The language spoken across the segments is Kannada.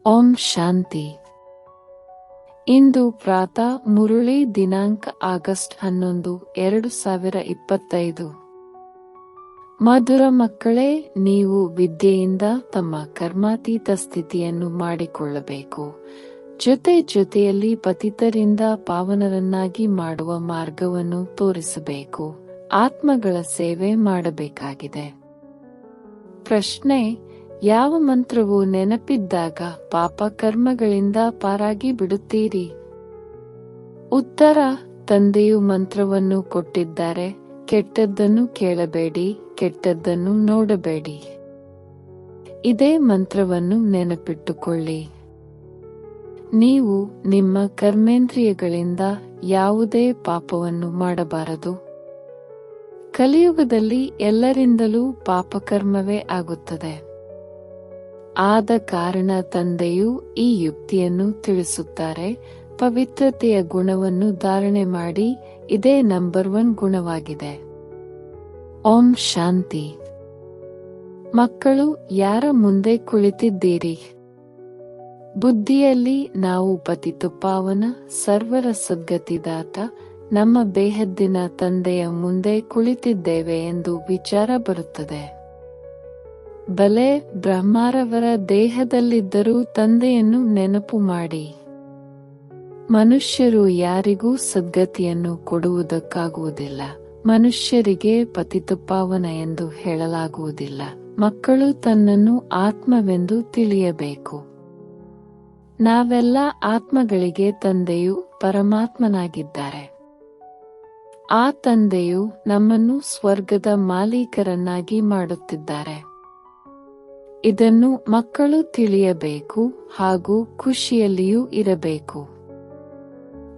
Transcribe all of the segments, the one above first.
ಓಂ ಶಾಂತಿ. ಇಂದು ಪ್ರಾತಃ ಮುರುಳಿ ದಿನಾಂಕ ಆಗಸ್ಟ್ 11, 2025. ಮಧುರ ಮಕ್ಕಳೇ, ನೀವು ವಿದ್ಯೆಯಿಂದ ತಮ್ಮ ಕರ್ಮಾತೀತ ಸ್ಥಿತಿಯನ್ನು ಮಾಡಿಕೊಳ್ಳಬೇಕು. ಜೊತೆಯಲ್ಲಿ ಪತಿತರಿಂದ ಪಾವನರನ್ನಾಗಿ ಮಾಡುವ ಮಾರ್ಗವನ್ನು ತೋರಿಸಬೇಕು. ಆತ್ಮಗಳ ಸೇವೆ ಮಾಡಬೇಕಾಗಿದೆ. ಪ್ರಶ್ನೆ: ಯಾವ ಮಂತ್ರವು ನೆನಪಿದ್ದಾಗ ಪಾಪ ಕರ್ಮಗಳಿಂದ ಪಾರಾಗಿ ಬಿಡುತ್ತೀರಿ? ಉತ್ತರ: ತಂದೆಯು ಮಂತ್ರವನ್ನು ಕೊಟ್ಟಿದ್ದಾರೆ. ಕೆಟ್ಟದ್ದನ್ನು ಕೇಳಬೇಡಿ, ಕೆಟ್ಟದ್ದನ್ನು ನೋಡಬೇಡಿ. ಇದೇ ಮಂತ್ರವನ್ನು ನೆನಪಿಟ್ಟುಕೊಳ್ಳಿ. ನೀವು ನಿಮ್ಮ ಕರ್ಮೇಂದ್ರಿಯಗಳಿಂದ ಯಾವುದೇ ಪಾಪವನ್ನು ಮಾಡಬಾರದು. ಕಲಿಯುಗದಲ್ಲಿ ಎಲ್ಲರಿಂದಲೂ ಪಾಪಕರ್ಮವೇ ಆಗುತ್ತದೆ. ಆದ ಕಾರಣ ತಂದೆಯು ಈ ಯುಕ್ತಿಯನ್ನು ತಿಳಿಸುತ್ತಾರೆ. ಪವಿತ್ರತೆಯ ಗುಣವನ್ನು ಧಾರಣೆ ಮಾಡಿ. ಇದೇ ನಂಬರ್ 1 ಗುಣವಾಗಿದೆ. ಓಂ ಶಾಂತಿ. ಮಕ್ಕಳು, ಯಾರ ಮುಂದೆ ಕುಳಿತಿದ್ದೀರಿ? ಬುದ್ಧಿಯಲ್ಲಿ ನಾವು ಪತಿತಪಾವನ ಸರ್ವರ ಸದ್ಗತಿದಾತ ನಮ್ಮ ಬೇಹದ್ದಿನ ತಂದೆಯ ಮುಂದೆ ಕುಳಿತಿದ್ದೇವೆ ಎಂದು ವಿಚಾರ ಬರುತ್ತದೆ. ಬಲೆ, ಬ್ರಹ್ಮರವರ ದೇಹದಲ್ಲಿದ್ದರೂ ತಂದೆಯನ್ನು ನೆನಪು ಮಾಡಿ. ಮನುಷ್ಯರು ಯಾರಿಗೂ ಸದ್ಗತಿಯನ್ನು ಕೊಡುವುದಕ್ಕಾಗುವುದಿಲ್ಲ. ಮನುಷ್ಯರಿಗೆ ಪತಿತಪಾವನ ಎಂದು ಹೇಳಲಾಗುವುದಿಲ್ಲ. ಮಕ್ಕಳು ತನ್ನನ್ನು ಆತ್ಮವೆಂದು ತಿಳಿಯಬೇಕು. ನಾವೆಲ್ಲ ಆತ್ಮಗಳಿಗೆ ತಂದೆಯು ಪರಮಾತ್ಮನಾಗಿದ್ದಾರೆ. ಆ ತಂದೆಯು ನಮ್ಮನ್ನು ಸ್ವರ್ಗದ ಮಾಲೀಕರನ್ನಾಗಿ ಮಾಡುತ್ತಿದ್ದಾರೆ. ಇದನ್ನು ಮಕ್ಕಳು ತಿಳಿಯಬೇಕು ಹಾಗೂ ಖುಷಿಯಲ್ಲಿಯೂ ಇರಬೇಕು.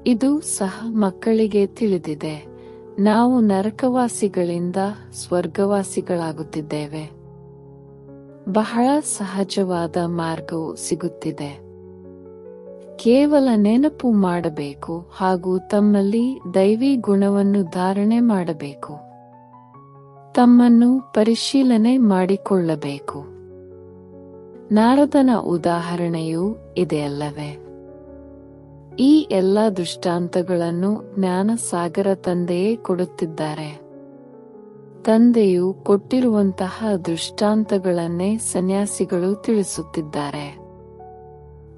ಇದು ಸಹ ಮಕ್ಕಳಿಗೆ ತಿಳಿದಿದೆ. ನಾವು ನರಕವಾಸಿಗಳಿಂದ ಸ್ವರ್ಗವಾಸಿಗಳಾಗುತ್ತಿದ್ದೇವೆ. ಬಹಳ ಸಹಜವಾದ ಮಾರ್ಗವು ಸಿಗುತ್ತಿದೆ. ಕೇವಲ ನೆನಪು ಮಾಡಬೇಕು ಹಾಗೂ ತಮ್ಮಲ್ಲಿ ದೈವಿ ಗುಣವನ್ನು ಧಾರಣೆ ಮಾಡಬೇಕು. ತಮ್ಮನ್ನು ಪರಿಶೀಲನೆ ಮಾಡಿಕೊಳ್ಳಬೇಕು. ನಾರದನ ಉದಾಹರಣೆಯೂ ಇದೆಯಲ್ಲವೇ? ಈ ಎಲ್ಲ ದೃಷ್ಟಾಂತಗಳನ್ನು ಜ್ಞಾನಸಾಗರ ತಂದೆಯೇ ಕೊಡುತ್ತಿದ್ದಾರೆ. ತಂದೆಯು ಕೊಟ್ಟಿರುವಂತಹ ದೃಷ್ಟಾಂತಗಳನ್ನೇ ಸನ್ಯಾಸಿಗಳು ತಿಳಿಸುತ್ತಿದ್ದಾರೆ.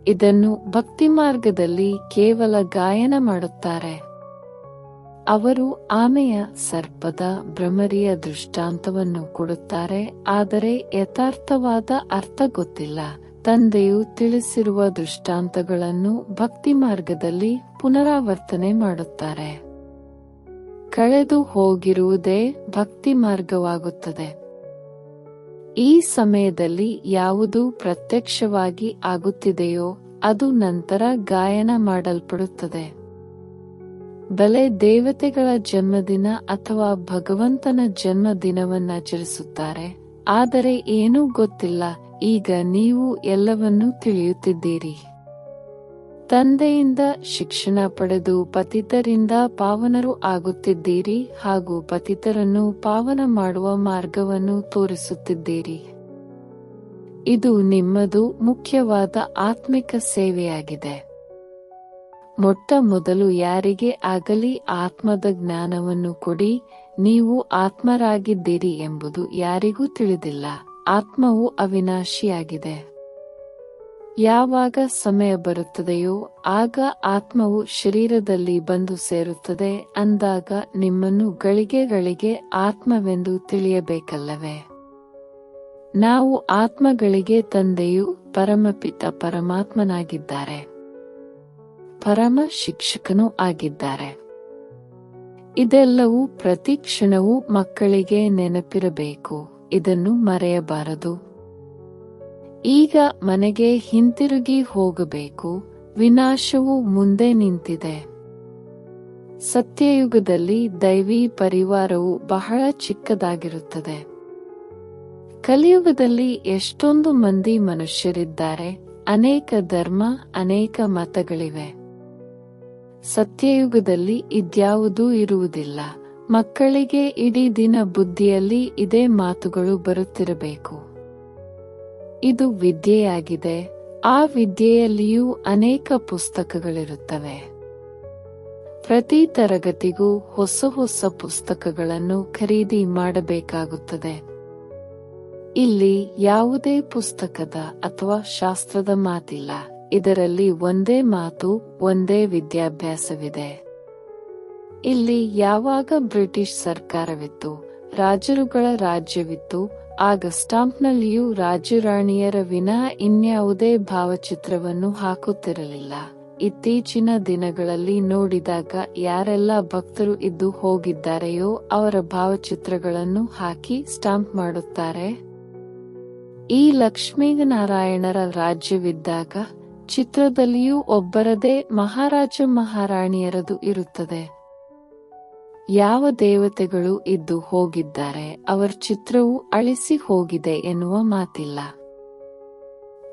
ಇದನ್ನು ಭಕ್ತಿ ಮಾರ್ಗದಲ್ಲಿ ಕೇವಲ ಗಾಯನ ಮಾಡುತ್ತಾರೆ. ಅವರು ಆಮೆಯ, ಸರ್ಪದ, ಭ್ರಮರಿಯ ದೃಷ್ಟಾಂತವನ್ನು ಕೊಡುತ್ತಾರೆ. ಆದರೆ ಯಥಾರ್ಥವಾದ ಅರ್ಥ ಗೊತ್ತಿಲ್ಲ. ತಂದೆಯು ತಿಳಿಸಿರುವ ದೃಷ್ಟಾಂತಗಳನ್ನು ಭಕ್ತಿ ಮಾರ್ಗದಲ್ಲಿ ಪುನರಾವರ್ತನೆ ಮಾಡುತ್ತಾರೆ. ಕಳೆದು ಹೋಗಿರುವುದೇ ಭಕ್ತಿ ಮಾರ್ಗವಾಗುತ್ತದೆ. ಈ ಸಮಯದಲ್ಲಿ ಯಾವುದು ಪ್ರತ್ಯಕ್ಷವಾಗಿ ಆಗುತ್ತಿದೆಯೋ ಅದು ನಂತರ ಗಾಯನ ಮಾಡಲ್ಪಡುತ್ತದೆ. ಬಲೆ, ದೇವತೆಗಳ ಜನ್ಮದಿನ ಅಥವಾ ಭಗವಂತನ ಜನ್ಮದಿನವನ್ನಾಚರಿಸುತ್ತಾರೆ. ಆದರೆ ಏನೂ ಗೊತ್ತಿಲ್ಲ. ಈಗ ನೀವು ಎಲ್ಲವನ್ನೂ ತಿಳಿಯುತ್ತಿದ್ದೀರಿ. ತಂದೆಯಿಂದ ಶಿಕ್ಷಣ ಪಡೆದು ಪತಿತರಿಂದ ಪಾವನರು ಆಗುತ್ತಿದ್ದೀರಿ ಹಾಗೂ ಪತಿತರನ್ನು ಪಾವನ ಮಾಡುವ ಮಾರ್ಗವನ್ನು ತೋರಿಸುತ್ತಿದ್ದೀರಿ. ಇದು ನಿಮ್ಮದು ಮುಖ್ಯವಾದ ಆತ್ಮಿಕ ಸೇವೆಯಾಗಿದೆ. ಮೊಟ್ಟ ಮೊದಲು ಯಾರಿಗೆ ಆಗಲಿ ಆತ್ಮದ ಜ್ಞಾನವನ್ನು ಕೊಡಿ. ನೀವು ಆತ್ಮರಾಗಿದ್ದೀರಿ ಎಂಬುದು ಯಾರಿಗೂ ತಿಳಿದಿಲ್ಲ. ಆತ್ಮವು ಅವಿನಾಶಿಯಾಗಿದೆ. ಯಾವಾಗ ಸಮಯ ಬರುತ್ತದೆಯೋ ಆಗ ಆತ್ಮವು ಶರೀರದಲ್ಲಿ ಬಂದು ಸೇರುತ್ತದೆ. ಅಂದಾಗ ನಿಮ್ಮನ್ನು ಗಳಿಗೆ ಆತ್ಮವೆಂದು ತಿಳಿಯಬೇಕಲ್ಲವೇ? ನಾವು ಆತ್ಮಗಳಿಗೆ ತಂದೆಯು ಪರಮಪಿತ ಪರಮಾತ್ಮನಾಗಿದ್ದಾರೆ. ಪರಮ ಶಿಕ್ಷಕನೂ ಆಗಿದ್ದಾರೆ. ಇದೆಲ್ಲವೂ ಪ್ರತಿ ಕ್ಷಣವೂ ಮಕ್ಕಳಿಗೆ ನೆನಪಿರಬೇಕು. ಇದನ್ನು ಮರೆಯಬಾರದು. ಈಗ ಮನೆಗೆ ಹಿಂತಿರುಗಿ ಹೋಗಬೇಕು. ವಿನಾಶವು ಮುಂದೆ ನಿಂತಿದೆ. ಸತ್ಯಯುಗದಲ್ಲಿ ದೈವಿ ಪರಿವಾರವು ಬಹಳ ಚಿಕ್ಕದಾಗಿರುತ್ತದೆ. ಕಲಿಯುಗದಲ್ಲಿ ಎಷ್ಟೊಂದು ಮಂದಿ ಮನುಷ್ಯರಿದ್ದಾರೆ. ಅನೇಕ ಧರ್ಮ, ಅನೇಕ ಮತಗಳಿವೆ. ಸತ್ಯಯುಗದಲ್ಲಿ ಇದ್ಯಾವುದೂ ಇರುವುದಿಲ್ಲ. ಮಕ್ಕಳಿಗೆ ಇಡೀ ದಿನ ಬುದ್ಧಿಯಲ್ಲಿ ಇದೇ ಮಾತುಗಳು ಬರುತ್ತಿರಬೇಕು. ಇದು ವಿದ್ಯೆಯಾಗಿದೆ. ಆ ವಿದ್ಯೆಯಲ್ಲಿಯೂ ಅನೇಕ ಪುಸ್ತಕಗಳಿರುತ್ತವೆ. ಪ್ರತಿ ತರಗತಿಗೂ ಹೊಸ ಹೊಸ ಪುಸ್ತಕಗಳನ್ನು ಖರೀದಿ ಮಾಡಬೇಕಾಗುತ್ತದೆ. ಇಲ್ಲಿ ಯಾವುದೇ ಪುಸ್ತಕದ ಅಥವಾ ಶಾಸ್ತ್ರದ ಮಾತಿಲ್ಲ. ಇದರಲ್ಲಿ ಒಂದೇ ಮಾತು, ಒಂದೇ ವಿದ್ಯಾಭ್ಯಾಸವಿದೆ. ಇಲ್ಲಿ ಯಾವಾಗ ಬ್ರಿಟಿಷ್ ಸರ್ಕಾರವಿತ್ತು, ರಾಜರುಗಳ ರಾಜ್ಯವಿತ್ತು, ಆಗ ಸ್ಟಾಂಪ್ನಲ್ಲಿಯೂ ರಾಜರಾಣಿಯರ ವಿನಃ ಇನ್ಯಾವುದೇ ಭಾವಚಿತ್ರವನ್ನು ಹಾಕುತ್ತಿರಲಿಲ್ಲ. ಇತ್ತೀಚಿನ ದಿನಗಳಲ್ಲಿ ನೋಡಿದಾಗ ಯಾರೆಲ್ಲ ಭಕ್ತರು ಇದ್ದು ಹೋಗಿದ್ದಾರೆಯೋ ಅವರ ಭಾವಚಿತ್ರಗಳನ್ನು ಹಾಕಿ ಸ್ಟಾಂಪ್ ಮಾಡುತ್ತಾರೆ. ಈ ಲಕ್ಷ್ಮೀನಾರಾಯಣರ ರಾಜ್ಯವಿದ್ದಾಗ ಚಿತ್ರದಲ್ಲಿಯೂ ಒಬ್ಬರದೇ ಮಹಾರಾಜ ಮಹಾರಾಣಿಯರದು ಇರುತ್ತದೆ. ಯಾವ ದೇವತೆಗಳು ಇದ್ದು ಹೋಗಿದ್ದಾರೆ ಅವರ ಚಿತ್ರವು ಅಳಿಸಿ ಹೋಗಿದೆ ಎನ್ನುವ ಮಾತಿಲ್ಲ.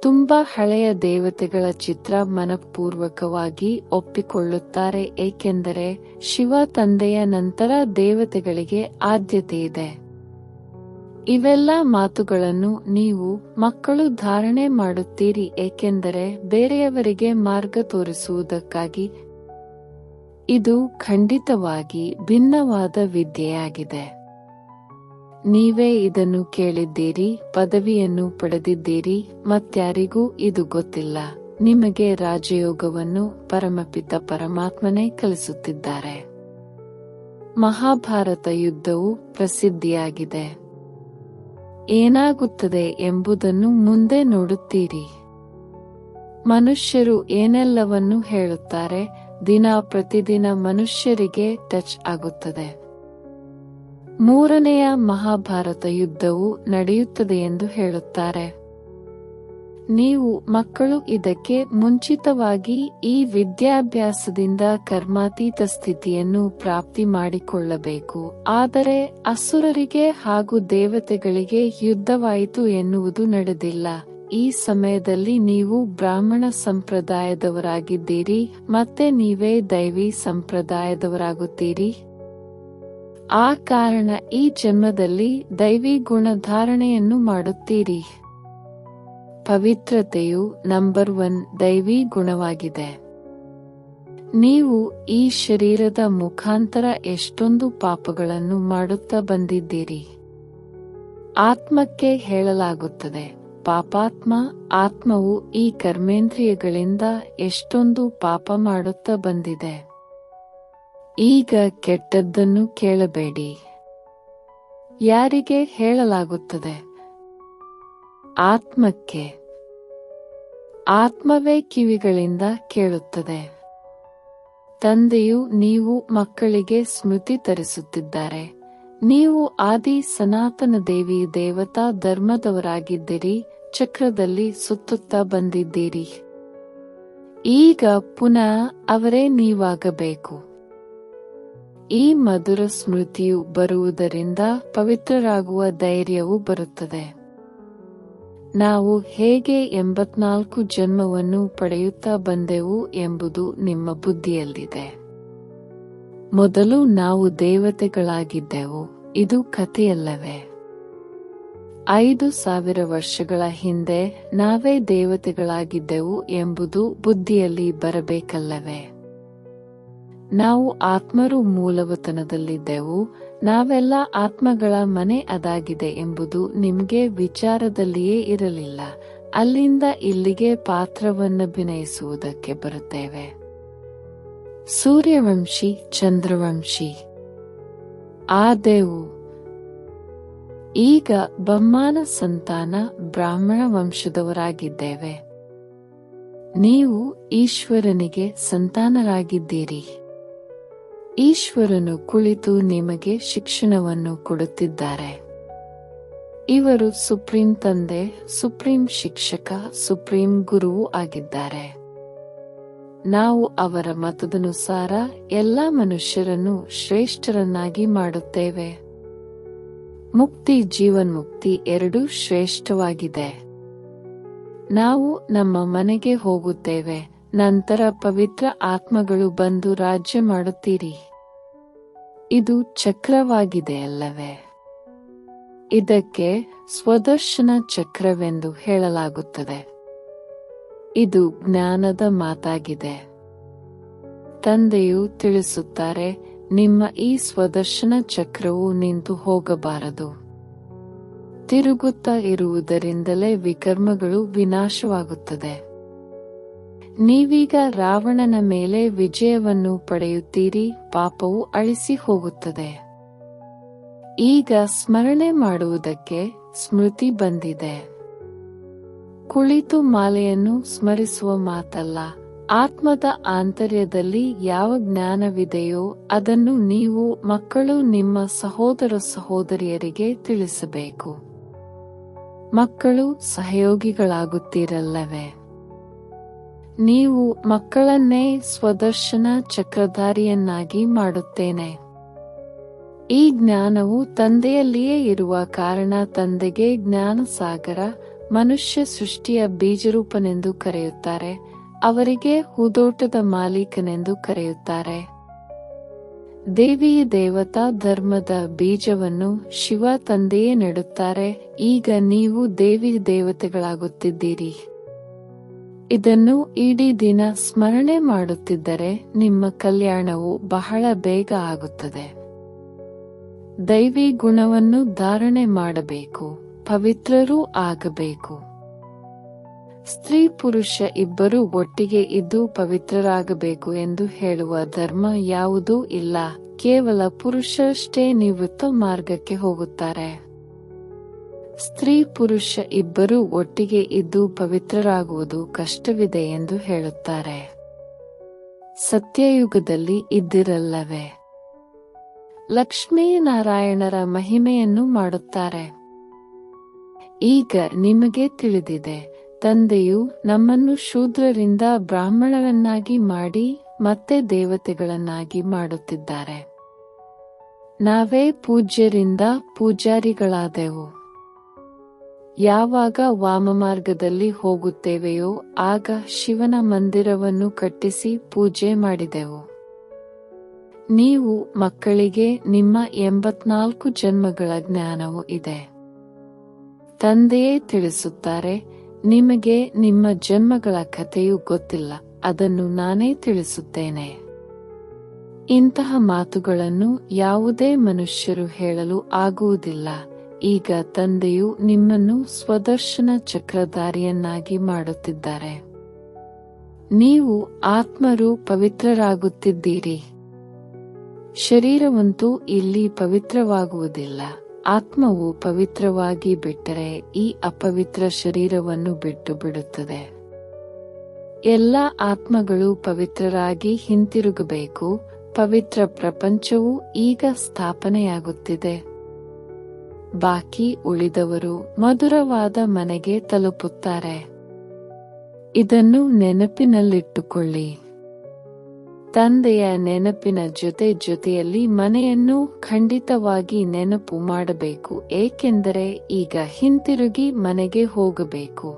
ತುಂಬಾ ಹಳೆಯ ದೇವತೆಗಳ ಚಿತ್ರ ಮನಪೂರ್ವಕವಾಗಿ ಒಪ್ಪಿಕೊಳ್ಳುತ್ತಾರೆ, ಏಕೆಂದರೆ ಶಿವ ತಂದೆಯ ನಂತರ ದೇವತೆಗಳಿಗೆ ಆದ್ಯತೆ ಇದೆ. ಇವೆಲ್ಲ ಮಾತುಗಳನ್ನು ನೀವು ಮಕ್ಕಳು ಧಾರಣೆ ಮಾಡುತ್ತೀರಿ, ಏಕೆಂದರೆ ಬೇರೆಯವರಿಗೆ ಮಾರ್ಗ ತೋರಿಸುವುದಕ್ಕಾಗಿ. ಇದು ಖಂಡಿತವಾಗಿ ಭಿನ್ನವಾದ ವಿದ್ಯೆಯಾಗಿದೆ. ನೀವೇ ಇದನ್ನು ಕೇಳಿದ್ದೀರಿ, ಪದವಿಯನ್ನು ಪಡೆದಿದ್ದೀರಿ, ಮತ್ಯಾರಿಗೂ ಇದು ಗೊತ್ತಿಲ್ಲ. ನಿಮಗೆ ರಾಜಯೋಗವನ್ನು ಪರಮಪಿತ ಪರಮಾತ್ಮನೇ ಕಲಿಸುತ್ತಿದ್ದಾರೆ. ಮಹಾಭಾರತ ಯುದ್ಧವು ಪ್ರಸಿದ್ಧಿಯಾಗಿದೆ. ಏನಾಗುತ್ತದೆ ಎಂಬುದನ್ನು ಮುಂದೆ ನೋಡುತ್ತೀರಿ. ಮನುಷ್ಯರು ಏನೆಲ್ಲವನ್ನು ಹೇಳುತ್ತಾರೆ, ದಿನ ಪ್ರತಿದಿನ ಮನುಷ್ಯರಿಗೆ ಟಚ್ ಆಗುತ್ತದೆ. ಮೂರನೆಯ ಮಹಾಭಾರತ ಯುದ್ಧವು ನಡೆಯುತ್ತದೆ ಎಂದು ಹೇಳುತ್ತಾರೆ. ನೀವು ಮಕ್ಕಳು ಇದಕ್ಕೆ ಮುಂಚಿತವಾಗಿ ಈ ವಿದ್ಯಾಭ್ಯಾಸದಿಂದ ಕರ್ಮಾತೀತ ಸ್ಥಿತಿಯನ್ನು ಪ್ರಾಪ್ತಿ ಮಾಡಿಕೊಳ್ಳಬೇಕು. ಆದರೆ ಅಸುರರಿಗೆ ಹಾಗೂ ದೇವತೆಗಳಿಗೆ ಯುದ್ಧವಾಯಿತು ಎನ್ನುವುದು ನಡೆದಿಲ್ಲ. ಈ ಸಮಯದಲ್ಲಿ ನೀವು ಬ್ರಾಹ್ಮಣ ಸಂಪ್ರದಾಯದವರಾಗಿದ್ದೀರಿ, ಮತ್ತೆ ನೀವೇ ದೈವಿ ಸಂಪ್ರದಾಯದವರಾಗುತ್ತೀರಿ. ಆ ಕಾರಣ ಈ ಜನ್ಮದಲ್ಲಿ ದೈವಿ ಗುಣಧಾರಣೆಯನ್ನು ಮಾಡುತ್ತೀರಿ. ಪವಿತ್ರತೆಯು ನಂಬರ್ 1 ದೈವಿ ಗುಣವಾಗಿದೆ. ನೀವು ಈ ಶರೀರದ ಮುಖಾಂತರ ಎಷ್ಟೊಂದು ಪಾಪಗಳನ್ನು ಮಾಡುತ್ತಾ ಬಂದಿದ್ದೀರಿ. ಆತ್ಮಕ್ಕೆ ಹೇಳಲಾಗುತ್ತದೆ, ಪಾಪಾತ್ಮ. ಆತ್ಮವು ಈ ಕರ್ಮೇಂದ್ರಿಯಗಳಿಂದ ಎಷ್ಟೊಂದು ಪಾಪ ಮಾಡುತ್ತಾ ಬಂದಿದೆ. ಈಗ ಕೆಟ್ಟದ್ದನ್ನು ಕೇಳಬೇಡಿ. ಯಾರಿಗೆ ಹೇಳಲಾಗುತ್ತದೆ? ಆತ್ಮಕ್ಕೆ. ಆತ್ಮವೇ ಕಿವಿಗಳಿಂದ ಕೇಳುತ್ತದೆ. ತಂದೆಯು ನೀವು ಮಕ್ಕಳಿಗೆ ಸ್ಮೃತಿ ತರಿಸುತ್ತಿದ್ದಾರೆ. ನೀವು ಆದಿ ಸನಾತನ ದೇವಿ ದೇವತಾ ಧರ್ಮದವರಾಗಿದ್ದೀರಿ, ಚಕ್ರದಲ್ಲಿ ಸುತ್ತುತ್ತಾ ಬಂದಿದ್ದೀರಿ. ಈಗ ಪುನಃ ಅವರೇ ನೀವಾಗಬೇಕು. ಈ ಮಧುರ ಸ್ಮೃತಿಯು ಬರುವುದರಿಂದ ಪವಿತ್ರರಾಗುವ ಧೈರ್ಯವು ಬರುತ್ತದೆ. ನಾವು ಹೇಗೆ 84 ಜನ್ಮವನ್ನು ಪಡೆಯುತ್ತಾ ಬಂದೆವು ಎಂಬುದು ನಿಮ್ಮ ಬುದ್ಧಿಯಲ್ಲಿದೆ. ಮೊದಲು ನಾವು ದೇವತೆಗಳಾಗಿದ್ದೆವು. ಇದು ಕಥೆಯಲ್ಲವೇ? 5000 ವರ್ಷಗಳ ಹಿಂದೆ ನಾವೇ ದೇವತೆಗಳಾಗಿದ್ದೆವು ಎಂಬುದು ಬುದ್ಧಿಯಲ್ಲಿ ಬರಬೇಕಲ್ಲವೇ? ನಾವು ಆತ್ಮರು ಮೂಲವತನದಲ್ಲಿದ್ದೆವು. ನಾವೆಲ್ಲ ಆತ್ಮಗಳ ಮನೆ ಅದಾಗಿದೆ ಎಂಬುದು ನಿಮಗೆ ವಿಚಾರದಲ್ಲಿಯೇ ಇರಲಿಲ್ಲ. ಅಲ್ಲಿಂದ ಇಲ್ಲಿಗೆ ಪಾತ್ರವನ್ನಭಿನಯಿಸುವುದಕ್ಕೆ ಬರುತ್ತೇವೆ. ಸೂರ್ಯವಂಶಿ, ಚಂದ್ರವಂಶಿ ಆದೆವು. ಈಗ ಬ್ರಹ್ಮನ ಸಂತಾನ ಬ್ರಾಹ್ಮಣ ವಂಶದವರಾಗಿದ್ದೇವೆ. ನೀವು ಈಶ್ವರನಿಗೆ ಸಂತಾನರಾಗಿದ್ದೀರಿ. ಈಶ್ವರನು ಕುಳಿತು ನಿಮಗೆ ಶಿಕ್ಷಣವನ್ನು ಕೊಡುತ್ತಿದ್ದಾರೆ. ಇವರು ಸುಪ್ರೀಂ ತಂದೆ, ಸುಪ್ರೀಂ ಶಿಕ್ಷಕ, ಸುಪ್ರೀಂ ಗುರುವು ಆಗಿದ್ದಾರೆ. ನಾವು ಅವರ ಮತದನುಸಾರ ಎಲ್ಲ ಮನುಷ್ಯರನ್ನು ಶ್ರೇಷ್ಠರನ್ನಾಗಿ ಮಾಡುತ್ತೇವೆ. ಮುಕ್ತಿ, ಜೀವನ್ಮುಕ್ತಿ ಎರಡೂ ಶ್ರೇಷ್ಠವಾಗಿದೆ. ನಾವು ನಮ್ಮ ಮನೆಗೆ ಹೋಗುತ್ತೇವೆ. ನಂತರ ಪವಿತ್ರ ಆತ್ಮಗಳು ಬಂದು ರಾಜ್ಯ ಮಾಡುತ್ತೀರಿ. ಇದು ಚಕ್ರವಾಗಿದೆ ಅಲ್ಲವೇ? ಇದಕ್ಕೆ ಸ್ವದರ್ಶನ ಚಕ್ರವೆಂದು ಹೇಳಲಾಗುತ್ತದೆ. ಇದು ಜ್ಞಾನದ ಮಾತಾಗಿದೆ. ತಂದೆಯು ತಿಳಿಸುತ್ತಾರೆ, ನಿಮ್ಮ ಈ ಸ್ವದರ್ಶನ ಚಕ್ರವು ನಿಂತು ಹೋಗಬಾರದು. ತಿರುಗುತ್ತಾ ಇರುವುದರಿಂದಲೇ ವಿಕರ್ಮಗಳು ವಿನಾಶವಾಗುತ್ತದೆ. ನೀವೀಗ ರಾವಣನ ಮೇಲೆ ವಿಜಯವನ್ನು ಪಡೆಯುತ್ತೀರಿ, ಪಾಪವು ಅಳಿಸಿ ಹೋಗುತ್ತದೆ. ಈಗ ಸ್ಮರಣೆ ಮಾಡುವುದಕ್ಕೆ ಸ್ಮೃತಿ ಬಂದಿದೆ. ಕುಳಿತು ಮಾಲೆಯನ್ನು ಸ್ಮರಿಸುವ ಮಾತಲ್ಲ, ಆತ್ಮದ ಆಂತರ್ಯದಲ್ಲಿ ಯಾವ ಜ್ಞಾನವಿದೆಯೋ ಅದನ್ನು ನೀವು ಮಕ್ಕಳು ನಿಮ್ಮ ಸಹೋದರ ಸಹೋದರಿಯರಿಗೆ ತಿಳಿಸಬೇಕು. ಮಕ್ಕಳು ಸಹಯೋಗಿಗಳಾಗುತ್ತೀರಲ್ಲವೇ? ನೀವು ಮಕ್ಕಳನ್ನೇ ಸ್ವದರ್ಶನ ಚಕ್ರಧಾರಿಯನ್ನಾಗಿ ಮಾಡುತ್ತೇನೆ. ಈ ಜ್ಞಾನವು ತಂದೆಯಲ್ಲಿಯೇ ಇರುವ ಕಾರಣ ತಂದೆಗೆ ಜ್ಞಾನಸಾಗರ, ಮನುಷ್ಯ ಸೃಷ್ಟಿಯ ಬೀಜರೂಪನೆಂದು ಕರೆಯುತ್ತಾರೆ. ಅವರಿಗೆ ಹೂದೋಟದ ಮಾಲೀಕನೆಂದು ಕರೆಯುತ್ತಾರೆ. ದೇವಿ ದೇವತಾ ಧರ್ಮದ ಬೀಜವನ್ನು ಶಿವ ತಂದೆಯೇ ನೆಡುತ್ತಾರೆ. ಈಗ ನೀವು ದೇವಿ ದೇವತೆಗಳಾಗುತ್ತಿದ್ದೀರಿ. ಇದನ್ನು ಇಡೀ ದಿನ ಸ್ಮರಣೆ ಮಾಡುತ್ತಿದ್ದರೆ ನಿಮ್ಮ ಕಲ್ಯಾಣವು ಬಹಳ ಬೇಗ ಆಗುತ್ತದೆ. ದೈವಿ ಗುಣವನ್ನು ಧಾರಣೆ ಮಾಡಬೇಕು, ಪವಿತ್ರರೂ ಆಗಬೇಕು. ಸ್ತ್ರೀ ಪುರುಷ ಇಬ್ಬರೂ ಒಟ್ಟಿಗೆ ಇದ್ದು ಪವಿತ್ರರಾಗಬೇಕು ಎಂದು ಹೇಳುವ ಧರ್ಮ ಯಾವುದೂ ಇಲ್ಲ. ಕೇವಲ ಪುರುಷರಷ್ಟೇ ನಿವೃತ್ತ ಮಾರ್ಗಕ್ಕೆ ಹೋಗುತ್ತಾರೆ. ಸ್ತ್ರೀ ಪುರುಷ ಇಬ್ಬರೂ ಒಟ್ಟಿಗೆ ಇದ್ದು ಪವಿತ್ರರಾಗುವುದು ಕಷ್ಟವಿದೆ ಎಂದು ಹೇಳುತ್ತಾರೆ. ಸತ್ಯಯುಗದಲ್ಲಿ ಇದ್ದಿರಲ್ಲವೇ? ಲಕ್ಷ್ಮೀನಾರಾಯಣರ ಮಹಿಮೆಯನ್ನು ಮಾಡುತ್ತಾರೆ. ಈಗ ನಿಮಗೆ ತಿಳಿದಿದೆ, ತಂದೆಯು ನಮ್ಮನ್ನು ಶೂದ್ರರಿಂದ ಬ್ರಾಹ್ಮಣರನ್ನಾಗಿ ಮಾಡಿ ಮತ್ತೆ ದೇವತೆಗಳನ್ನಾಗಿ ಮಾಡುತ್ತಿದ್ದಾರೆ. ನಾವೇ ಪೂಜ್ಯರಿಂದ ಪೂಜಾರಿಗಳಾದೆವು. ಯಾವಾಗ ವಾಮಮಾರ್ಗದಲ್ಲಿ ಹೋಗುತ್ತೇವೆಯೋ ಆಗ ಶಿವನ ಮಂದಿರವನ್ನು ಕಟ್ಟಿಸಿ ಪೂಜೆ ಮಾಡಿದೆವು. ನೀವು ಮಕ್ಕಳಿಗೆ ನಿಮ್ಮ 84 ಜನ್ಮಗಳ ಜ್ಞಾನವೂ ಇದೆ. ತಂದೆಯೇ ತಿಳಿಸುತ್ತಾರೆ, ನಿಮಗೆ ನಿಮ್ಮ ಜನ್ಮಗಳ ಕಥೆಯೂ ಗೊತ್ತಿಲ್ಲ, ಅದನ್ನು ನಾನೇ ತಿಳಿಸುತ್ತೇನೆ. ಇಂತಹ ಮಾತುಗಳನ್ನು ಯಾವುದೇ ಮನುಷ್ಯರು ಹೇಳಲು ಆಗುವುದಿಲ್ಲ. ಈಗ ತಂದೆಯು ನಿಮ್ಮನ್ನು ಸ್ವದರ್ಶನ ಚಕ್ರಧಾರಿಯನ್ನಾಗಿ ಮಾಡುತ್ತಿದ್ದಾರೆ. ನೀವು ಆತ್ಮರು ಪವಿತ್ರರಾಗುತ್ತಿದ್ದೀರಿ. ಶರೀರವಂತೂ ಇಲ್ಲಿ ಪವಿತ್ರವಾಗುವುದಿಲ್ಲ. ಆತ್ಮವು ಪವಿತ್ರವಾಗಿ ಬಿಟ್ಟರೆ ಈ ಅಪವಿತ್ರ ಶರೀರವನ್ನು ಬಿಟ್ಟು ಬಿಡುತ್ತದೆ. ಎಲ್ಲ ಆತ್ಮಗಳು ಪವಿತ್ರರಾಗಿ ಹಿಂತಿರುಗಬೇಕು. ಪವಿತ್ರ ಪ್ರಪಂಚವು ಈಗ ಸ್ಥಾಪನೆಯಾಗುತ್ತಿದೆ. ಬಾಕಿ ಉಳಿದವರು ಮಧುರವಾದ ಮನೆಗೆ ತಲುಪುತ್ತಾರೆ. ಇದನ್ನು ನೆನಪಿನಲ್ಲಿಟ್ಟುಕೊಳ್ಳಿ. ತಂದೆಯ ನೆನಪಿನ ಜೊತೆಯಲ್ಲಿ ಮನೆಯನ್ನು ಖಂಡಿತವಾಗಿ ನೆನಪು ಮಾಡಬೇಕು, ಏಕೆಂದರೆ ಈಗ ಹಿಂತಿರುಗಿ ಮನೆಗೆ ಹೋಗಬೇಕು.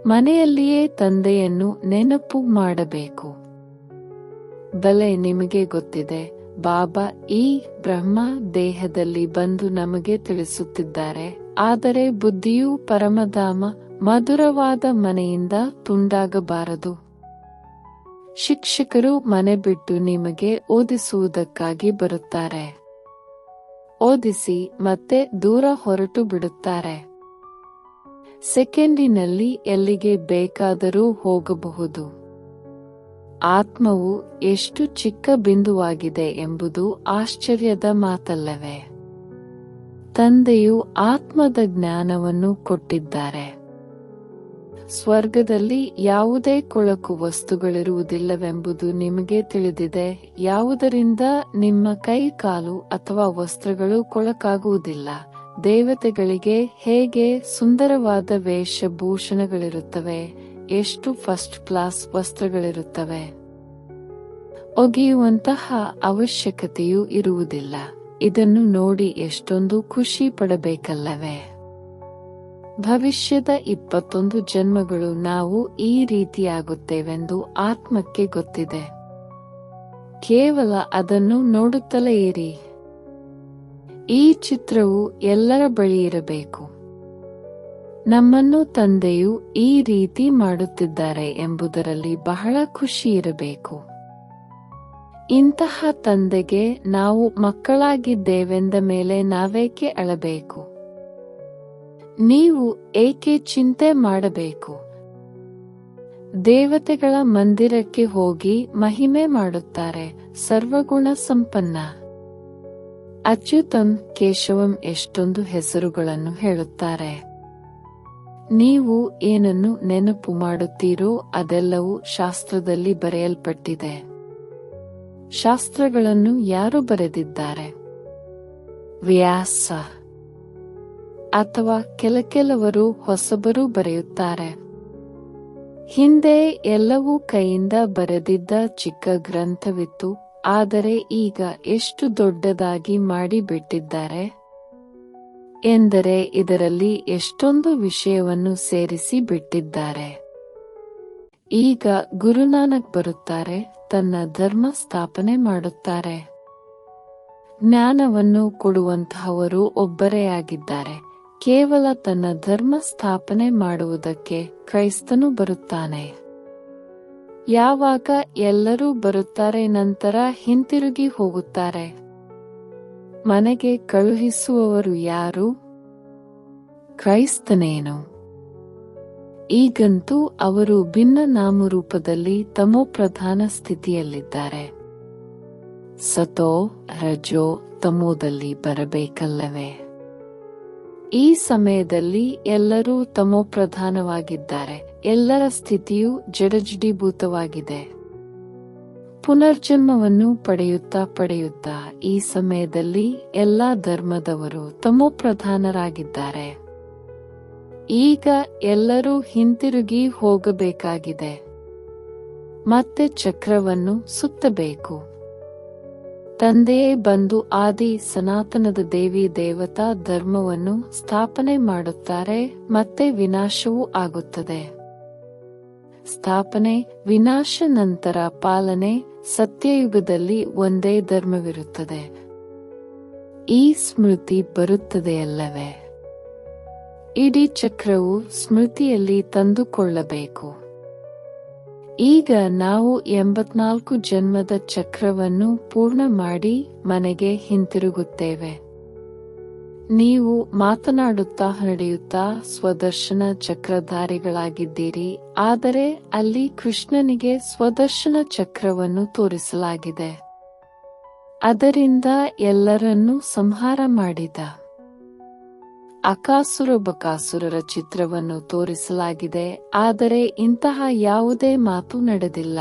ಮನೆಯಲ್ಲಿಯೇ ತಂದೆಯನ್ನು ನೆನಪು ಮಾಡಬೇಕು. ಬಲೆ ನಿಮಗೆ ಗೊತ್ತಿದೆ, ಬಾಬಾ ಈ ಬ್ರಹ್ಮ ದೇಹದಲ್ಲಿ ಬಂದು ನಮಗೆ ತಿಳಿಸುತ್ತಿದ್ದಾರೆ. ಆದರೆ ಬುದ್ಧಿಯು ಪರಮಧಾಮ ಮಧುರವಾದ ಮನೆಯಿಂದ ತುಂಡಾಗಬಾರದು. ಶಿಕ್ಷಕರು ಮನೆ ಬಿಟ್ಟು ನಿಮಗೆ ಓದಿಸುವುದಕ್ಕಾಗಿ ಬರುತ್ತಾರೆ. ಓದಿಸಿ ಮತ್ತೆ ದೂರ ಹೊರಟು ಬಿಡುತ್ತಾರೆ. ಸೆಕೆಂಡಿನಲ್ಲಿ ಎಲ್ಲಿಗೆ ಬೇಕಾದರೂ ಹೋಗಬಹುದು. ಆತ್ಮವು ಎಷ್ಟು ಚಿಕ್ಕ ಬಿಂದುವಾಗಿದೆ ಎಂಬುದು ಆಶ್ಚರ್ಯದ ಮಾತಲ್ಲವೇ? ತಂದೆಯು ಆತ್ಮದ ಜ್ಞಾನವನ್ನು ಕೊಟ್ಟಿದ್ದಾರೆ. ಸ್ವರ್ಗದಲ್ಲಿ ಯಾವುದೇ ಕೊಳಕು ವಸ್ತುಗಳಿರುವುದಿಲ್ಲವೆಂಬುದು ನಿಮಗೆ ತಿಳಿದಿದೆ. ಯಾವುದರಿಂದ ನಿಮ್ಮ ಕೈ, ಕಾಲು ಅಥವಾ ವಸ್ತ್ರಗಳು ಕೊಳಕಾಗುವುದಿಲ್ಲ. ದೇವತೆಗಳಿಗೆ ಹೇಗೆ ಸುಂದರವಾದ ವೇಷಭೂಷಣಗಳಿರುತ್ತವೆ, ಎಷ್ಟು ಫಸ್ಟ್ ಕ್ಲಾಸ್ ವಸ್ತ್ರಗಳಿರುತ್ತವೆ. ಒಗೆಯುವಂತಹ ಅವಶ್ಯಕತೆಯೂ ಇರುವುದಿಲ್ಲ. ಇದನ್ನು ನೋಡಿ ಎಷ್ಟೊಂದು ಖುಷಿ ಪಡಬೇಕಲ್ಲವೇ? ಭವಿಷ್ಯದ 21 ಜನ್ಮಗಳು ನಾವು ಈ ರೀತಿಯಾಗುತ್ತೇವೆಂದು ಆತ್ಮಕ್ಕೆ ಗೊತ್ತಿದೆ. ಕೇವಲ ಅದನ್ನು ನೋಡುತ್ತಲೇ ಇರಿ. ಈ ಚಿತ್ರವು ಎಲ್ಲರ ಬಳಿ ಇರಬೇಕು. ನಮ್ಮನ್ನು ತಂದೆಯು ಈ ರೀತಿ ಮಾಡುತ್ತಿದ್ದಾರೆ ಎಂಬುದರಲ್ಲಿ ಬಹಳ ಖುಷಿ ಇರಬೇಕು. ಇಂತಹ ತಂದೆಗೆ ನಾವು ಮಕ್ಕಳಾಗಿದ್ದೇವೆಂದ ಮೇಲೆ ನಾವೇಕೆ ಅಳಬೇಕು? ನೀವು ಏಕೆ ಚಿಂತೆ ಮಾಡಬೇಕು? ದೇವತೆಗಳ ಮಂದಿರಕ್ಕೆ ಹೋಗಿ ಮಹಿಮೆ ಮಾಡುತ್ತಾರೆ, ಸರ್ವಗುಣ ಸಂಪನ್ನ ಅಚ್ಯುತಂ ಕೇಶವಂ ಎಷ್ಟೊಂದು ಹೆಸರುಗಳನ್ನು ಹೇಳುತ್ತಾರೆ. ನೀವು ಏನನ್ನು ನೆನಪು ಮಾಡುತ್ತೀರೋ ಅದೆಲ್ಲವೂ ಶಾಸ್ತ್ರದಲ್ಲಿ ಬರೆಯಲ್ಪಟ್ಟಿದೆ. ಶಾಸ್ತ್ರಗಳನ್ನು ಯಾರು ಬರೆದಿದ್ದಾರೆ? ವ್ಯಾಸ ಅಥವಾ ಕೆಲವರು ಹೊಸಬರು ಬರೆಯುತ್ತಾರೆ. ಹಿಂದೆ ಎಲ್ಲವೂ ಕೈಯಿಂದ ಬರೆದಿದ್ದ ಚಿಕ್ಕ ಗ್ರಂಥವಿತ್ತು, ಆದರೆ ಈಗ ಎಷ್ಟು ದೊಡ್ಡದಾಗಿ ಮಾಡಿಬಿಟ್ಟಿದ್ದಾರೆ ಎಂದರೆ ಇದರಲ್ಲಿ ಎಷ್ಟೊಂದು ವಿಷಯವನ್ನು ಸೇರಿಸಿ ಬಿಟ್ಟಿದ್ದಾರೆ. ಈಗ ಗುರುನಾನಕ್ ಬರುತ್ತಾರೆ, ತನ್ನ ಧರ್ಮ ಸ್ಥಾಪನೆ ಮಾಡುತ್ತಾರೆ. ಜ್ಞಾನವನ್ನು ಕೊಡುವಂತಹವರು ಒಬ್ಬರೇ ಆಗಿದ್ದಾರೆ. ಕೇವಲ ತನ್ನ ಧರ್ಮ ಸ್ಥಾಪನೆ ಮಾಡುವುದಕ್ಕೆ ಕ್ರೈಸ್ತನು ಬರುತ್ತಾನೆ. ಯಾವಾಗ ಎಲ್ಲರೂ ಬರುತ್ತಾರೆ ನಂತರ ಹಿಂತಿರುಗಿ ಹೋಗುತ್ತಾರೆ. ಮನೆಗೆ ಕಳುಹಿಸುವವರು ಯಾರು? ಕ್ರೈಸ್ತನೇನು? ಈಗಂತೂ ಅವರು ಭಿನ್ನ ನಾಮರೂಪದಲ್ಲಿ ತಮೋಪ್ರಧಾನ ಸ್ಥಿತಿಯಲ್ಲಿದ್ದಾರೆ. ಸತೋ ರಜೋ ತಮೋದಲ್ಲಿ ಬರಬೇಕಲ್ಲವೇ? ಈ ಸಮಯದಲ್ಲಿ ಎಲ್ಲರೂ ತಮೋಪ್ರಧಾನವಾಗಿದ್ದಾರೆ. ಎಲ್ಲರ ಸ್ಥಿತಿಯು ಜಡಜಡೀಭೂತವಾಗಿದೆ. ಪುನರ್ಜನ್ಮವನ್ನು ಪಡೆಯುತ್ತಾ ಈ ಸಮಯದಲ್ಲಿ ಎಲ್ಲಾ ಧರ್ಮದವರು ತಮೋಪ್ರಧಾನರಾಗಿದ್ದಾರೆ. ಈಗ ಎಲ್ಲರೂ ಹಿಂತಿರುಗಿ ಹೋಗಬೇಕಾಗಿದೆ. ಮತ್ತೆ ಚಕ್ರವನ್ನು ಸುತ್ತಬೇಕು. ತಂದೆಯೇ ಬಂದು ಆದಿ ಸನಾತನದ ದೇವಿ ದೇವತಾ ಧರ್ಮವನ್ನು ಸ್ಥಾಪನೆ ಮಾಡುತ್ತಾರೆ. ಮತ್ತೆ ವಿನಾಶವೂ ಆಗುತ್ತದೆ. ಸ್ಥಾಪನೆ, ವಿನಾಶ, ನಂತರ ಪಾಲನೆ. ಸತ್ಯಯುಗದಲ್ಲಿ ಒಂದೇ ಧರ್ಮವಿರುತ್ತದೆ. ಈ ಸ್ಮೃತಿ ಬರುತ್ತದೆಯಲ್ಲವೇ? ಇಡೀ ಚಕ್ರವು ಸ್ಮೃತಿಯಲ್ಲಿ ತಂದುಕೊಳ್ಳಬೇಕು. ಈಗ ನಾವು 84 ಜನ್ಮದ ಚಕ್ರವನ್ನು ಪೂರ್ಣ ಮಾಡಿ ಮನೆಗೆ ಹಿಂತಿರುಗುತ್ತೇವೆ. ನೀವು ಮಾತನಾಡುತ್ತಾ ನಡೆಯುತ್ತಾ ಸ್ವದರ್ಶನ ಚಕ್ರಧಾರಿಗಳಾಗಿದ್ದೀರಿ. ಆದರೆ ಅಲ್ಲಿ ಕೃಷ್ಣನಿಗೆ ಸ್ವದರ್ಶನ ಚಕ್ರವನ್ನು ತೋರಿಸಲಾಗಿದೆ. ಅದರಿಂದ ಎಲ್ಲರನ್ನೂ ಸಂಹಾರ ಮಾಡಿದ. ಅಕಾಸುರ ಬಕಾಸುರರ ಚಿತ್ರವನ್ನು ತೋರಿಸಲಾಗಿದೆ. ಆದರೆ ಇಂತಹ ಯಾವುದೇ ಮಾತು ನಡೆದಿಲ್ಲ.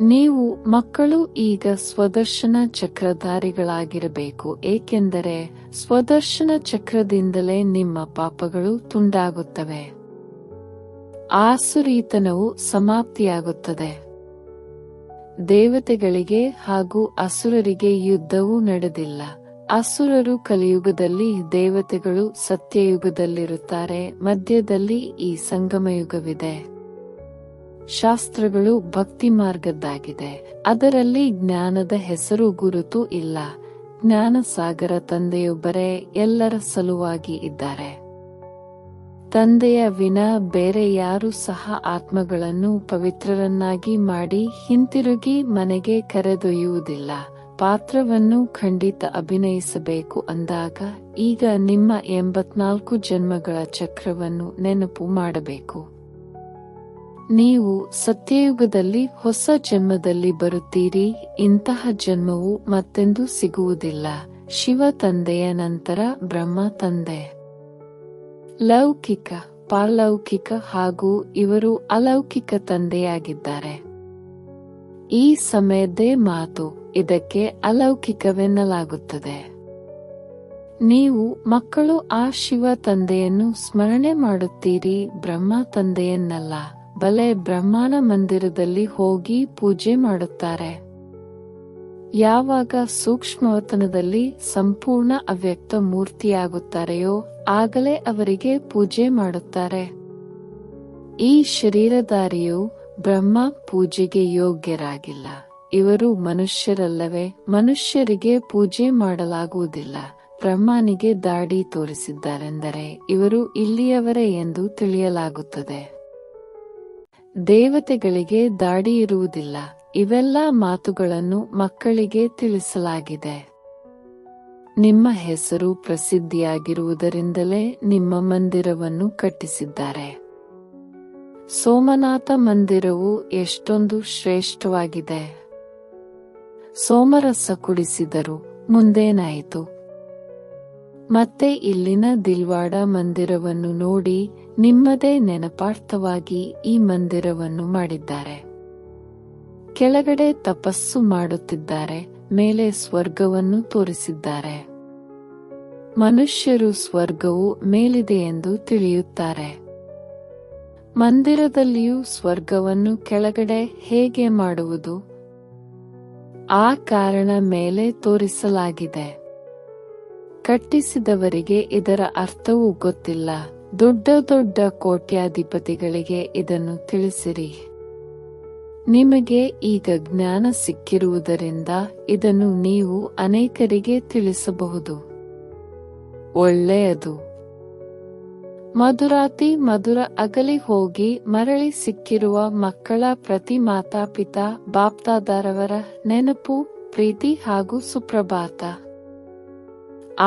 ನೀವು ಮಕ್ಕಳು ಈಗ ಸ್ವದರ್ಶನ ಚಕ್ರಧಾರಿಗಳಾಗಿರಬೇಕು, ಏಕೆಂದರೆ ಸ್ವದರ್ಶನ ಚಕ್ರದಿಂದಲೇ ನಿಮ್ಮ ಪಾಪಗಳು ತುಂಡಾಗುತ್ತವೆ. ಆಸುರೀತನವು ಸಮಾಪ್ತಿಯಾಗುತ್ತದೆ. ದೇವತೆಗಳಿಗೆ ಹಾಗೂ ಅಸುರರಿಗೆ ಯುದ್ಧವೂ ನಡೆದಿಲ್ಲ. ಅಸುರರು ಕಲಿಯುಗದಲ್ಲಿ, ದೇವತೆಗಳು ಸತ್ಯಯುಗದಲ್ಲಿರುತ್ತಾರೆ. ಮಧ್ಯದಲ್ಲಿ ಈ ಸಂಗಮಯುಗವಿದೆ. ಶಾಸ್ತ್ರಗಳು ಭಕ್ತಿ ಮಾರ್ಗದ್ದಾಗಿದೆ. ಅದರಲ್ಲಿ ಜ್ಞಾನದ ಹೆಸರು ಗುರುತು ಇಲ್ಲ. ಜ್ಞಾನಸಾಗರ ತಂದೆಯೊಬ್ಬರೇ ಎಲ್ಲರ ಸಲುವಾಗಿ ಇದ್ದಾರೆ. ತಂದೆಯ ವಿನಾ ಬೇರೆ ಯಾರೂ ಸಹ ಆತ್ಮಗಳನ್ನು ಪವಿತ್ರರನ್ನಾಗಿ ಮಾಡಿ ಹಿಂತಿರುಗಿ ಮನೆಗೆ ಕರೆದೊಯ್ಯುವುದಿಲ್ಲ. ಪಾತ್ರವನ್ನು ಖಂಡಿತ ಅಭಿನಯಿಸಬೇಕು ಅಂದಾಗ ಈಗ ನಿಮ್ಮ 84 ಜನ್ಮಗಳ ಚಕ್ರವನ್ನು ನೆನಪು ಮಾಡಬೇಕು. ನೀವು ಸತ್ಯಯುಗದಲ್ಲಿ ಹೊಸ ಜನ್ಮದಲ್ಲಿ ಬರುತ್ತೀರಿ. ಇಂತಹ ಜನ್ಮವು ಮತ್ತೆಂದೂ ಸಿಗುವುದಿಲ್ಲ. ಶಿವ ತಂದೆಯ ನಂತರ ಬ್ರಹ್ಮ ತಂದೆ. ಲೌಕಿಕ, ಪಾರಲೌಕಿಕ ಹಾಗೂ ಇವರು ಅಲೌಕಿಕ ತಂದೆಯಾಗಿದ್ದಾರೆ. ಈ ಸಮಯದ್ದೇ ಮಾತು. ಇದಕ್ಕೆ ಅಲೌಕಿಕವೆನ್ನಲಾಗುತ್ತದೆ. ನೀವು ಮಕ್ಕಳು ಆ ಶಿವ ತಂದೆಯನ್ನು ಸ್ಮರಣೆ ಮಾಡುತ್ತೀರಿ, ಬ್ರಹ್ಮ ತಂದೆಯನ್ನಲ್ಲ. ಬಲೆ ಬ್ರಹ್ಮನ ಮಂದಿರದಲ್ಲಿ ಹೋಗಿ ಪೂಜೆ ಮಾಡುತ್ತಾರೆ. ಯಾವಾಗ ಸೂಕ್ಷ್ಮವತನದಲ್ಲಿ ಸಂಪೂರ್ಣ ಅವ್ಯಕ್ತ ಮೂರ್ತಿಯಾಗುತ್ತಾರೆಯೋ ಆಗಲೇ ಅವರಿಗೆ ಪೂಜೆ ಮಾಡುತ್ತಾರೆ. ಈ ಶರೀರಧಾರಿಯು ಬ್ರಹ್ಮ ಪೂಜೆಗೆ ಯೋಗ್ಯರಾಗಿಲ್ಲ. ಇವರು ಮನುಷ್ಯರಲ್ಲವೇ? ಮನುಷ್ಯರಿಗೆ ಪೂಜೆ ಮಾಡಲಾಗುವುದಿಲ್ಲ. ಬ್ರಹ್ಮನಿಗೆ ದಾಡಿ ತೋರಿಸಿದ್ದಾರೆಂದರೆ ಇವರು ಇಲ್ಲಿಯವರೇ ಎಂದು ತಿಳಿಯಲಾಗುತ್ತದೆ. ದೇವತೆಗಳಿಗೆ ದಾಡಿ ಇರುವುದಿಲ್ಲ. ಇವೆಲ್ಲ ಮಾತುಗಳನ್ನು ಮಕ್ಕಳಿಗೆ ತಿಳಿಸಲಾಗಿದೆ. ನಿಮ್ಮ ಹೆಸರು ಪ್ರಸಿದ್ಧಿಯಾಗಿರುವುದರಿಂದಲೇ ನಿಮ್ಮ ಮಂದಿರವನ್ನು ಕಟ್ಟಿಸಿದ್ದಾರೆ. ಸೋಮನಾಥ ಮಂದಿರವು ಎಷ್ಟೊಂದು ಶ್ರೇಷ್ಠವಾಗಿದೆ. ಸೋಮರಸ ಕುಡಿಸಿದರು, ಮುಂದೇನಾಯಿತು? ಮತ್ತೆ ಇಲ್ಲಿನ ದಿಲ್ವಾಡ ಮಂದಿರವನ್ನು ನೋಡಿ, ನಿಮ್ಮದೇ ನೆನಪಾರ್ಥವಾಗಿ ಈ ಮಂದಿರವನ್ನು ಮಾಡಿದ್ದಾರೆ. ಕೆಳಗಡೆ ತಪಸ್ಸು ಮಾಡುತ್ತಿದ್ದಾರೆ, ಮೇಲೆ ಸ್ವರ್ಗವನ್ನು ತೋರಿಸಿದ್ದಾರೆ. ಮನುಷ್ಯರು ಸ್ವರ್ಗವು ಮೇಲಿದೆ ಎಂದು ತಿಳಿಯುತ್ತಾರೆ. ಮಂದಿರದಲ್ಲಿಯೂ ಸ್ವರ್ಗವನ್ನು ಕೆಳಗಡೆ ಹೇಗೆ ಮಾಡುವುದು? ಆ ಕಾರಣ ಮೇಲೆ ತೋರಿಸಲಾಗಿದೆ. ಕಟ್ಟಿಸಿದವರಿಗೆ ಇದರ ಅರ್ಥವೂ ಗೊತ್ತಿಲ್ಲ. ದೊಡ್ಡ ದೊಡ್ಡ ಕೋಟ್ಯಾಧಿಪತಿಗಳಿಗೆ ಇದನ್ನು ತಿಳಿಸಿರಿ. ನಿಮಗೆ ಈಗ ಜ್ಞಾನ ಸಿಕ್ಕಿರುವುದರಿಂದ ಇದನ್ನು ನೀವು ಅನೇಕರಿಗೆ ತಿಳಿಸಬಹುದು. ಒಳ್ಳೆಯದು. ಮಧುರಾತಿ ಮಧುರ ಅಗಲಿ ಹೋಗಿ ಮರಳಿ ಸಿಕ್ಕಿರುವ ಮಕ್ಕಳ ಪ್ರತಿ ಮಾತಾಪಿತಾ ಬಾಪ್ದಾದರವರ ನೆನಪು, ಪ್ರೀತಿ ಹಾಗೂ ಸುಪ್ರಭಾತ.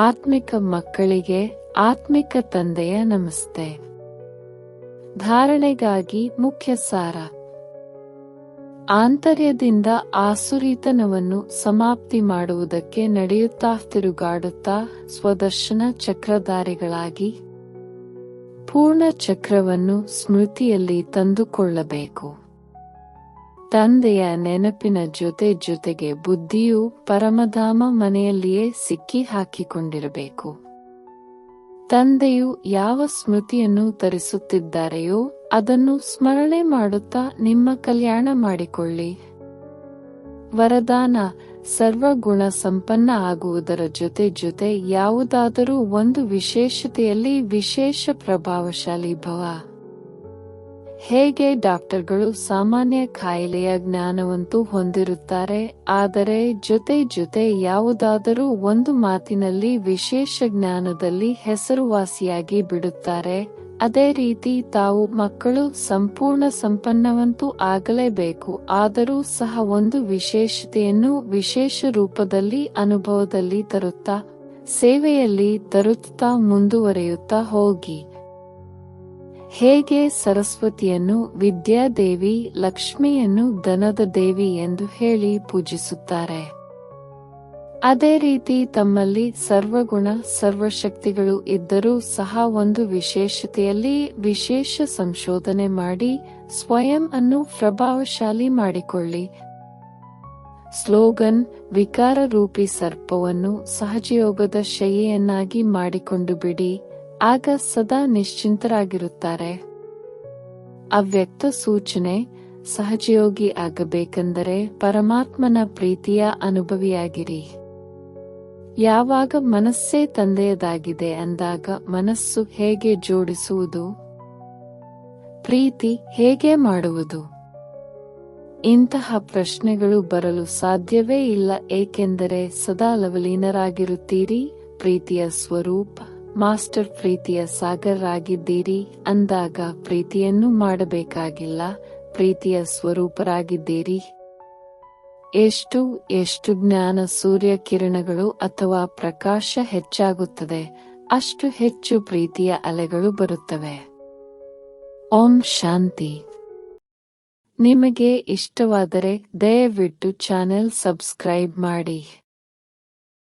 ಆತ್ಮಿಕ ಮಕ್ಕಳಿಗೆ ಆತ್ಮಿಕ ತಂದೆಯ ನಮಸ್ತೆ. ಧಾರಣೆಗಾಗಿ ಮುಖ್ಯ ಸಾರ. ಆಂತರ್ಯದಿಂದ ಆಸುರಿತನವನ್ನು ಸಮಾಪ್ತಿ ಮಾಡುವುದಕ್ಕೆ ನಡೆಯುತ್ತಾ ತಿರುಗಾಡುತ್ತಾ ಸ್ವದರ್ಶನ ಚಕ್ರಧಾರಿಗಳಾಗಿ ಪೂರ್ಣ ಚಕ್ರವನ್ನು ಸ್ಮೃತಿಯಲ್ಲಿ ತಂದುಕೊಳ್ಳಬೇಕು. ತಂದೆಯ ನೆನಪಿನ ಜೊತೆಗೆ ಬುದ್ಧಿಯು ಪರಮಧಾಮ ಮನೆಯಲ್ಲಿಯೇ ಸಿಕ್ಕಿ ಹಾಕಿಕೊಂಡಿರಬೇಕು. ತಂದೆಯು ಯಾವ ಸ್ಮೃತಿಯನ್ನು ತರಿಸುತ್ತಿದ್ದಾರೆಯೋ ಅದನ್ನು ಸ್ಮರಣೆ ಮಾಡುತ್ತಾ ನಿಮ್ಮ ಕಲ್ಯಾಣ ಮಾಡಿಕೊಳ್ಳಿ. ವರದಾನ: ಸರ್ವಗುಣ ಸಂಪನ್ನ ಆಗುವುದರ ಜೊತೆ ಯಾವುದಾದರೂ ಒಂದು ವಿಶೇಷತೆಯಲ್ಲಿ ವಿಶೇಷ ಪ್ರಭಾವಶಾಲಿ ಭವ. ಹೇಗೆ ಡಾಕ್ಟರ್ಗಳು ಸಾಮಾನ್ಯ ಕಾಯಿಲೆಯ ಜ್ಞಾನವಂತೂ ಹೊಂದಿರುತ್ತಾರೆ, ಆದರೆ ಜೊತೆ ಯಾವುದಾದರೂ ಒಂದು ಮಾತಿನಲ್ಲಿ ವಿಶೇಷ ಜ್ಞಾನದಲ್ಲಿ ಹೆಸರುವಾಸಿಯಾಗಿ ಬಿಡುತ್ತಾರೆ, ಅದೇ ರೀತಿ ತಾವು ಮಕ್ಕಳು ಸಂಪೂರ್ಣ ಸಂಪನ್ನವಂತೂ ಆಗಲೇಬೇಕು. ಆದರೂ ಸಹ ಒಂದು ವಿಶೇಷತೆಯನ್ನು ವಿಶೇಷ ರೂಪದಲ್ಲಿ ಅನುಭವದಲ್ಲಿ ತರುತ್ತಾ, ಸೇವೆಯಲ್ಲಿ ತರುತ್ತಾ ಮುಂದುವರೆಯುತ್ತಾ ಹೋಗಿ. ಹೇಗೆ ಸರಸ್ವತಿಯನ್ನು ವಿದ್ಯಾದೇವಿ, ಲಕ್ಷ್ಮಿಯನ್ನು ಧನದ ದೇವಿ ಎಂದು ಹೇಳಿ ಪೂಜಿಸುತ್ತಾರೆ, ಅದೇ ರೀತಿ ತಮ್ಮಲ್ಲಿ ಸರ್ವಗುಣ ಸರ್ವಶಕ್ತಿಗಳು ಇದ್ದರೂ ಸಹ ಒಂದು ವಿಶೇಷತೆಯಲ್ಲಿ ವಿಶೇಷ ಸಂಶೋಧನೆ ಮಾಡಿ ಸ್ವಯಂ ಅನ್ನು ಪ್ರಭಾವಶಾಲಿ ಮಾಡಿಕೊಳ್ಳಿ. ಸ್ಲೋಗನ್: ವಿಕಾರ ರೂಪಿ ಸರ್ಪವನ್ನು ಸಹಜಯೋಗದ ಶಯ್ಯೆಯನ್ನಾಗಿ ಮಾಡಿಕೊಂಡು ಬಿಡಿ, ಆಗ ಸದಾ ನಿಶ್ಚಿಂತರಾಗಿರುತ್ತಾರೆ. ಅವ್ಯಕ್ತ ಸೂಚನೆ: ಸಹಜಯೋಗಿ ಆಗಬೇಕೆಂದರೆ ಪರಮಾತ್ಮನ ಪ್ರೀತಿಯ ಅನುಭವಿಯಾಗಿರಿ. ಯಾವಾಗ ಮನಸ್ಸೇ ತಂದೆಯದಾಗಿದೆ ಅಂದಾಗ ಮನಸ್ಸು ಹೇಗೆ ಜೋಡಿಸುವುದು? ಪ್ರೀತಿ ಹೇಗೆ ಮಾಡುವುದು? ಇಂತಹ ಪ್ರಶ್ನೆಗಳು ಬರಲು ಸಾಧ್ಯವೇ ಇಲ್ಲ, ಏಕೆಂದರೆ ಸದಾ ಲವಲೀನರಾಗಿರುತ್ತೀರಿ. ಪ್ರೀತಿಯ ಸ್ವರೂಪ ಮಾಸ್ಟರ್ ಪ್ರೀತಿಯ ಸಾಗರರಾಗಿದ್ದೀರಿ ಅಂದಾಗ ಪ್ರೀತಿಯನ್ನು ಮಾಡಬೇಕಾಗಿಲ್ಲ, ಪ್ರೀತಿಯ ಸ್ವರೂಪರಾಗಿದ್ದೀರಿ. ಎಷ್ಟು ಜ್ಞಾನ ಸೂರ್ಯ ಕಿರಣಗಳು ಅಥವಾ ಪ್ರಕಾಶ ಹೆಚ್ಚಾಗುತ್ತದೆ, ಅಷ್ಟು ಹೆಚ್ಚು ಪ್ರೀತಿಯ ಅಲೆಗಳು ಬರುತ್ತವೆ. ಓಂ ಶಾಂತಿ. ನಿಮಗೆ ಇಷ್ಟವಾದರೆ ದಯವಿಟ್ಟು ಚಾನೆಲ್ ಸಬ್ಸ್ಕ್ರೈಬ್ ಮಾಡಿ.